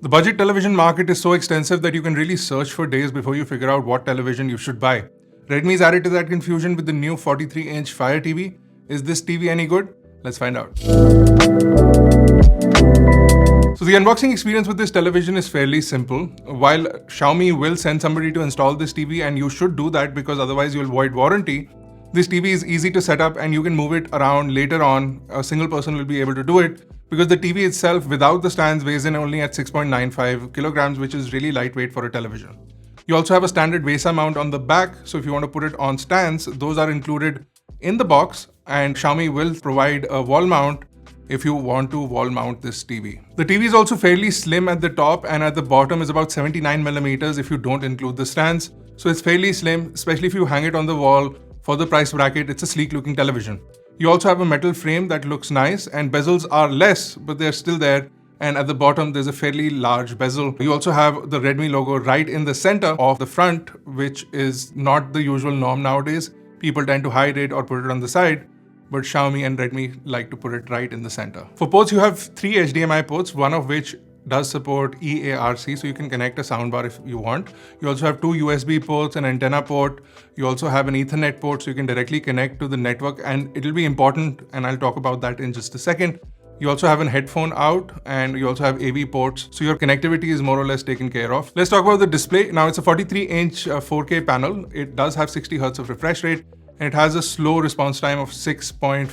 The budget television market is so extensive that you can really search for days before you figure out what television you should buy. Redmi's added to that confusion with the new 43-inch Fire TV. Is this TV any good? Let's find out. So the unboxing experience with this television is fairly simple. While Xiaomi will send somebody to install this TV, and you should do that because otherwise you'll void warranty, this TV is easy to set up and you can move it around later on. A single person will be able to do it because the TV itself without the stands weighs in only at 6.95 kilograms, which is really lightweight for a television. You also have a standard VESA mount on the back, so if you want to put it on stands, those are included in the box, and Xiaomi will provide a wall mount if you want to wall mount this TV. The TV is also fairly slim at the top, and at the bottom is about 79 millimeters if you don't include the stands. So it's fairly slim, especially if you hang it on the wall. For the price bracket, it's a sleek looking television. You also have a metal frame that looks nice, and bezels are less, but they're still there. And at the bottom, there's a fairly large bezel. You also have the Redmi logo right in the center of the front, which is not the usual norm nowadays. People tend to hide it or put it on the side, but Xiaomi and Redmi like to put it right in the center. For ports, you have 3 HDMI ports, one of which does support EARC, so you can connect a soundbar if you want. You also have 2 USB ports, an antenna port. You also have an Ethernet port, so you can directly connect to the network, and it'll be important, and I'll talk about that in just a second. You also have an headphone out, and you also have AV ports, so your connectivity is more or less taken care of. Let's talk about the display. Now, it's a 43-inch 4K panel. It does have 60 Hz of refresh rate, and it has a slow response time of 6.5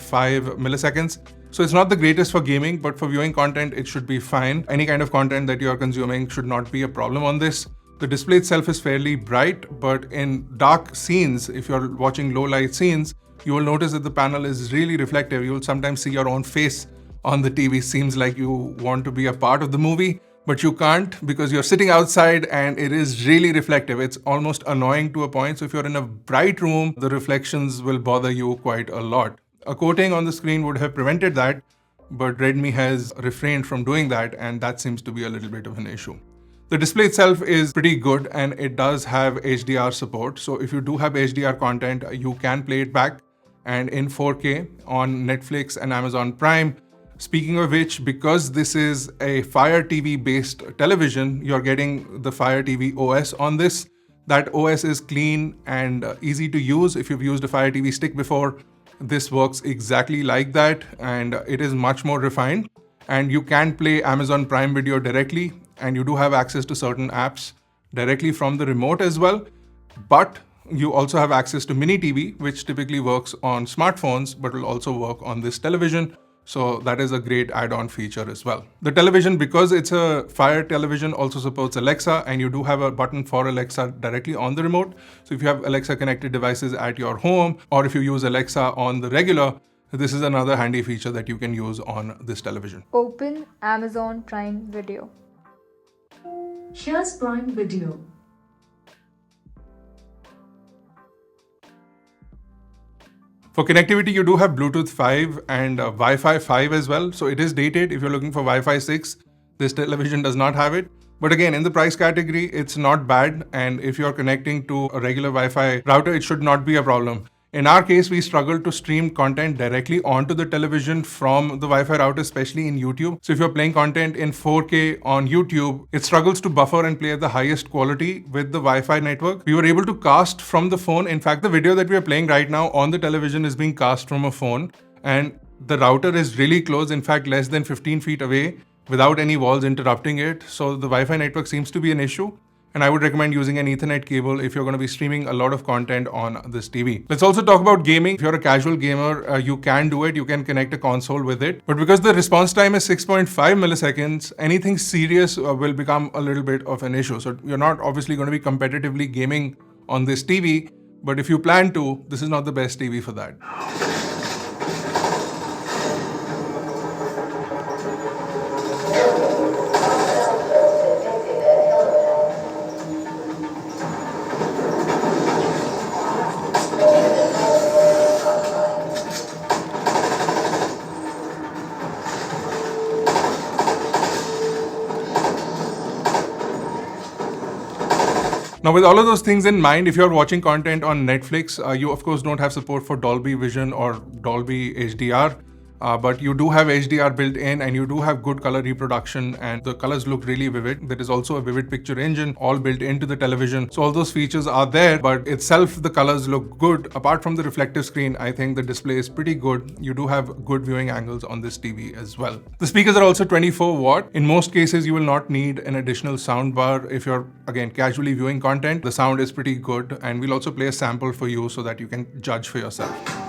milliseconds. So it's not the greatest for gaming, but for viewing content, it should be fine. Any kind of content that you are consuming should not be a problem on this. The display itself is fairly bright, but in dark scenes, if you're watching low light scenes, you will notice that the panel is really reflective. You will sometimes see your own face on the TV. Seems like you want to be a part of the movie, but you can't because you're sitting outside and it is really reflective. It's almost annoying to a point. So if you're in a bright room, the reflections will bother you quite a lot. A coating on the screen would have prevented that, but Redmi has refrained from doing that, and that seems to be a little bit of an issue. The display itself is pretty good, and it does have HDR support. So if you do have HDR content, you can play it back and in 4K on Netflix and Amazon Prime. Speaking of which, because this is a Fire TV based television, you're getting the Fire TV OS on this. That OS is clean and easy to use. If you've used a Fire TV stick before, this works exactly like that, and it is much more refined. And you can play Amazon Prime Video directly, and you do have access to certain apps directly from the remote as well. But you also have access to Mini TV, which typically works on smartphones, but will also work on this television. So that is a great add-on feature as well. The television, because it's a Fire television, also supports Alexa, and you do have a button for Alexa directly on the remote. So if you have Alexa connected devices at your home, or if you use Alexa on the regular, this is another handy feature that you can use on this television. Open Amazon Prime Video. Here's Prime Video. For connectivity, you do have Bluetooth 5 and Wi-Fi 5 as well. So it is dated. If you're looking for Wi-Fi 6, this television does not have it. But again, in the price category, it's not bad. And if you're connecting to a regular Wi-Fi router, it should not be a problem. In our case, we struggle to stream content directly onto the television from the Wi-Fi router, especially in YouTube. So if you're playing content in 4K on YouTube, it struggles to buffer and play at the highest quality with the Wi-Fi network. We were able to cast from the phone. In fact, the video that we are playing right now on the television is being cast from a phone, and the router is really close, in fact, less than 15 feet away without any walls interrupting it. So the Wi-Fi network seems to be an issue. And I would recommend using an Ethernet cable if you're going to be streaming a lot of content on this TV. Let's also talk about gaming. If you're a casual gamer, you can do it. You can connect a console with it. But because the response time is 6.5 milliseconds, anything serious will become a little bit of an issue. So you're not obviously going to be competitively gaming on this TV. But if you plan to, this is not the best TV for that. Now, with all of those things in mind, if you're watching content on Netflix, you of course don't have support for Dolby Vision or Dolby HDR. but you do have HDR built in and you do have good color reproduction and the colors look really vivid. There is also a vivid picture engine all built into the television. So all those features are there, but itself the colors look good. Apart from the reflective screen, I think the display is pretty good. You do have good viewing angles on this TV as well. The speakers are also 24 watt. In most cases, you will not need an additional sound bar. If you're, again, casually viewing content, the sound is pretty good. And we'll also play a sample for you so that you can judge for yourself.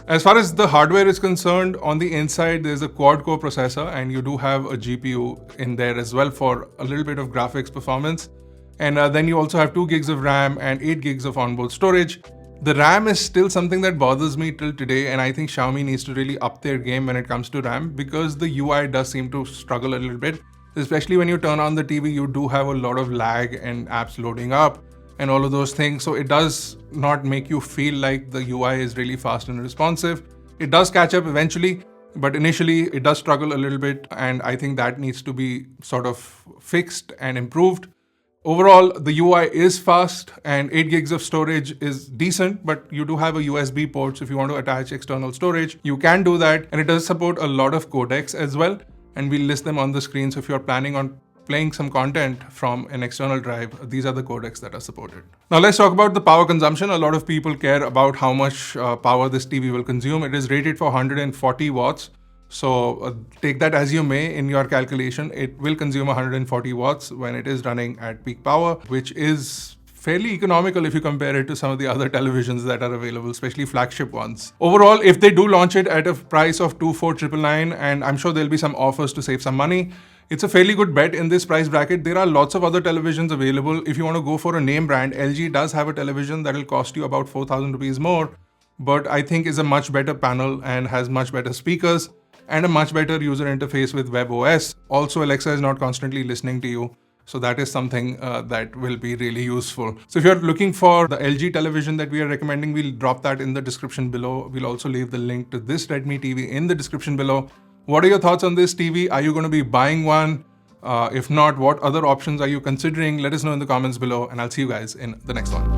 As far as the hardware is concerned, on the inside there's a quad-core processor and you do have a GPU in there as well for a little bit of graphics performance. And then you also have 2 gigs of RAM and 8 gigs of onboard storage. The RAM is still something that bothers me till today, and I think Xiaomi needs to really up their game when it comes to RAM because the UI does seem to struggle a little bit. Especially when you turn on the TV, you do have a lot of lag and apps loading up and all of those things. So it does not make you feel like the UI is really fast and responsive. It does catch up eventually, but initially it does struggle a little bit. And I think that needs to be sort of fixed and improved. Overall, the UI is fast and 8 gigs of storage is decent, but you do have a USB port. So if you want to attach external storage, you can do that. And it does support a lot of codecs as well. And we'll list them on the screen. So if you're planning on playing some content from an external drive, these are the codecs that are supported. Now let's talk about the power consumption. A lot of people care about how much power this TV will consume. It is rated for 140 watts. So take that as you may in your calculation. It will consume 140 watts when it is running at peak power, which is fairly economical if you compare it to some of the other televisions that are available, especially flagship ones. Overall, if they do launch it at a price of 24,999, and I'm sure there'll be some offers to save some money, it's a fairly good bet in this price bracket. There are lots of other televisions available. If you want to go for a name brand, LG does have a television that will cost you about 4,000 rupees more, but I think is a much better panel and has much better speakers and a much better user interface with WebOS. Also, Alexa is not constantly listening to you. So that is something that will be really useful. So if you're looking for the LG television that we are recommending, we'll drop that in the description below. We'll also leave the link to this Redmi TV in the description below. What are your thoughts on this TV? Are you going to be buying one? If not, what other options are you considering? Let us know in the comments below, and I'll see you guys in the next one.